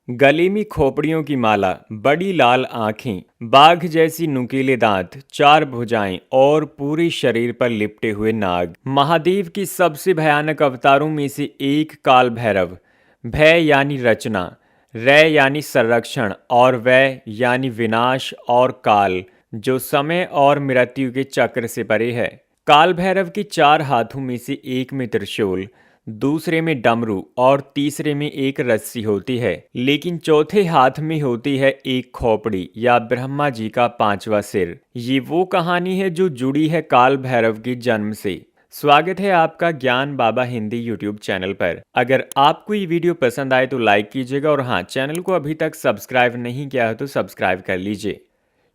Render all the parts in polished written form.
गले में खोपड़ियों की माला, बड़ी लाल आंखें, बाघ जैसी नुकीले दांत, चार भुजाएं और पूरे शरीर पर लिपटे हुए नाग। महादेव के सबसे भयानक अवतारों में से एक काल भैरव। भय यानी रचना, रय यानी संरक्षण और वै यानी विनाश और काल जो समय और मृत्यु के चक्र से परे है। काल भैरव के चार हाथों में से एक में त्रिशूल, दूसरे में डमरू और तीसरे में एक रस्सी होती है, लेकिन चौथे हाथ में होती है एक खोपड़ी या ब्रह्मा जी का पांचवा सिर। ये वो कहानी है जो जुड़ी है काल भैरव के जन्म से। स्वागत है आपका ज्ञान बाबा हिंदी यूट्यूब चैनल पर। अगर आपको ये वीडियो पसंद आए तो लाइक कीजिएगा और हाँ, चैनल को अभी तक सब्सक्राइब नहीं किया है तो सब्सक्राइब कर लीजिए।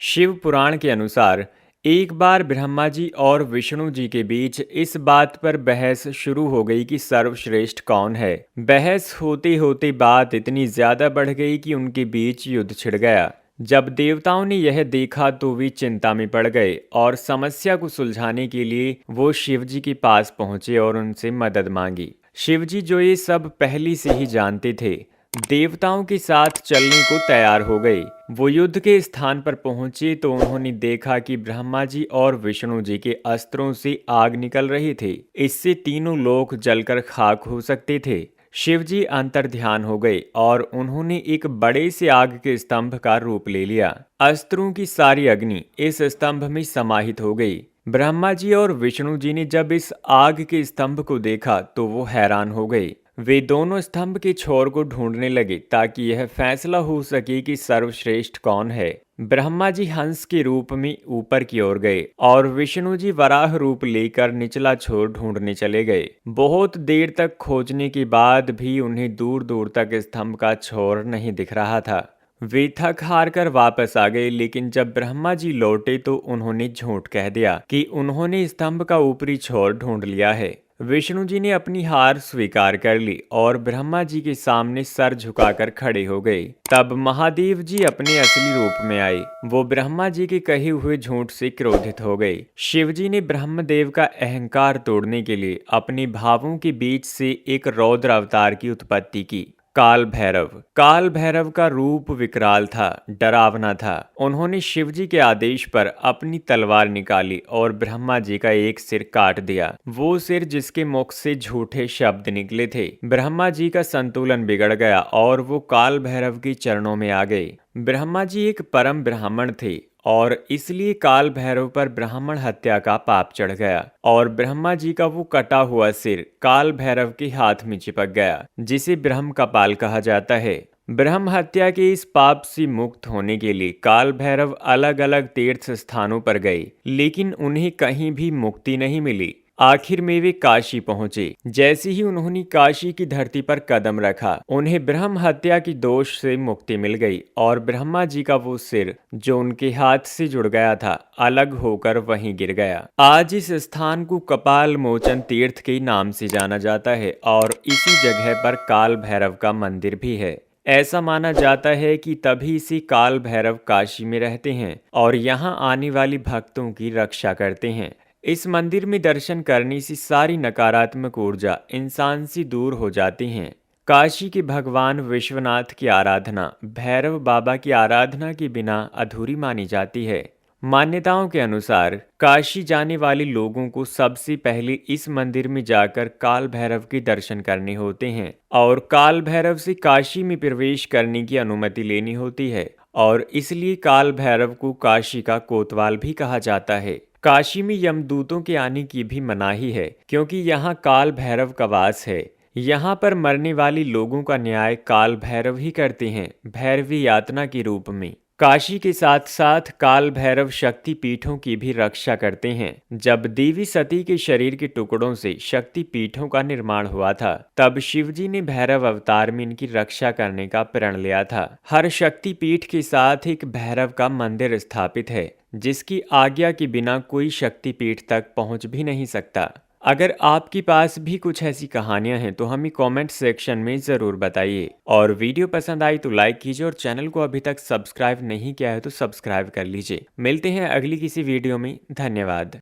शिव पुराण के अनुसार एक बार ब्रह्मा जी और विष्णु जी के बीच इस बात पर बहस शुरू हो गई कि सर्वश्रेष्ठ कौन है। बहस होते होते बात इतनी ज्यादा बढ़ गई कि उनके बीच युद्ध छिड़ गया। जब देवताओं ने यह देखा तो वे चिंता में पड़ गए और समस्या को सुलझाने के लिए वो शिव जी के पास पहुंचे और उनसे मदद मांगी। शिव जी जो ये सब पहले से ही जानते थे, देवताओं के साथ चलने को तैयार हो गए। वो युद्ध के स्थान पर पहुंचे तो उन्होंने देखा कि ब्रह्मा जी और विष्णु जी के अस्त्रों से आग निकल रही थी। इससे तीनों लोग जलकर खाक हो सकते थे। शिव जी अंतर ध्यान हो गए और उन्होंने एक बड़े से आग के स्तंभ का रूप ले लिया। अस्त्रों की सारी अग्नि इस स्तंभ में समाहित हो गई। ब्रह्मा जी और विष्णु जी ने जब इस आग के स्तंभ को देखा तो वो हैरान हो गए। वे दोनों स्तंभ के छोर को ढूंढने लगे ताकि यह फैसला हो सके कि सर्वश्रेष्ठ कौन है। ब्रह्मा जी हंस के रूप में ऊपर की ओर गए और विष्णु जी वराह रूप लेकर निचला छोर ढूंढने चले गए। बहुत देर तक खोजने के बाद भी उन्हें दूर दूर तक स्तंभ का छोर नहीं दिख रहा था। वे थक हार कर वापस आ गए, लेकिन जब ब्रह्मा जी लौटे तो उन्होंने झूठ कह दिया कि उन्होंने स्तंभ का ऊपरी छोर ढूंढ लिया है। विष्णु जी ने अपनी हार स्वीकार कर ली और ब्रह्मा जी के सामने सर झुकाकर खड़े हो गए। तब महादेव जी अपने असली रूप में आए। वो ब्रह्मा जी के कहे हुए झूठ से क्रोधित हो गए। शिव जी ने ब्रह्मदेव का अहंकार तोड़ने के लिए अपने भावों के बीच से एक रौद्र अवतार की उत्पत्ति की। काल भैरव। काल भैरव का रूप विकराल था, डरावना था। उन्होंने शिव जी के आदेश पर अपनी तलवार निकाली और ब्रह्मा जी का एक सिर काट दिया। वो सिर जिसके मुख से झूठे शब्द निकले थे। ब्रह्मा जी का संतुलन बिगड़ गया और वो काल भैरव के चरणों में आ गए। ब्रह्मा जी एक परम ब्राह्मण थे और इसलिए काल भैरव पर ब्राह्मण हत्या का पाप चढ़ गया और ब्रह्मा जी का वो कटा हुआ सिर काल भैरव के हाथ में चिपक गया, जिसे ब्रह्म कपाल कहा जाता है। ब्रह्म हत्या के इस पाप से मुक्त होने के लिए काल भैरव अलग अलग तीर्थ स्थानों पर गए, लेकिन उन्हें कहीं भी मुक्ति नहीं मिली। आखिर में वे काशी पहुंचे। जैसे ही उन्होंने काशी की धरती पर कदम रखा, उन्हें ब्रह्म हत्या की दोष से मुक्ति मिल गई और ब्रह्मा जी का वो सिर जो उनके हाथ से जुड़ गया था, अलग होकर वहीं गिर गया। आज इस स्थान को कपाल मोचन तीर्थ के नाम से जाना जाता है और इसी जगह पर काल भैरव का मंदिर भी है। ऐसा माना जाता है कि तभी से काल भैरव काशी में रहते हैं और यहाँ आने वाली भक्तों की रक्षा करते हैं। इस मंदिर में दर्शन करने से सारी नकारात्मक ऊर्जा इंसान से दूर हो जाती हैं। काशी के भगवान विश्वनाथ की आराधना भैरव बाबा की आराधना के बिना अधूरी मानी जाती है। मान्यताओं के अनुसार काशी जाने वाले लोगों को सबसे पहले इस मंदिर में जाकर काल भैरव के दर्शन करने होते हैं और काल भैरव से काशी में प्रवेश करने की अनुमति लेनी होती है और इसलिए काल भैरव को काशी का कोतवाल भी कहा जाता है। काशी में यमदूतों के आने की भी मनाही है क्योंकि यहाँ काल भैरव का वास है। यहाँ पर मरने वाले लोगों का न्याय काल भैरव ही करते हैं, भैरवी यातना के रूप में। काशी के साथ साथ काल भैरव शक्ति पीठों की भी रक्षा करते हैं। जब देवी सती के शरीर के टुकड़ों से शक्ति पीठों का निर्माण हुआ था, तब शिवजी ने भैरव अवतार में इनकी रक्षा करने का प्रण लिया था। हर शक्ति पीठ के साथ एक भैरव का मंदिर स्थापित है, जिसकी आज्ञा के बिना कोई शक्ति पीठ तक पहुंच भी नहीं सकता। अगर आपके पास भी कुछ ऐसी कहानियां हैं तो हमें कमेंट सेक्शन में ज़रूर बताइए और वीडियो पसंद आई तो लाइक कीजिए और चैनल को अभी तक सब्सक्राइब नहीं किया है तो सब्सक्राइब कर लीजिए। मिलते हैं अगली किसी वीडियो में। धन्यवाद।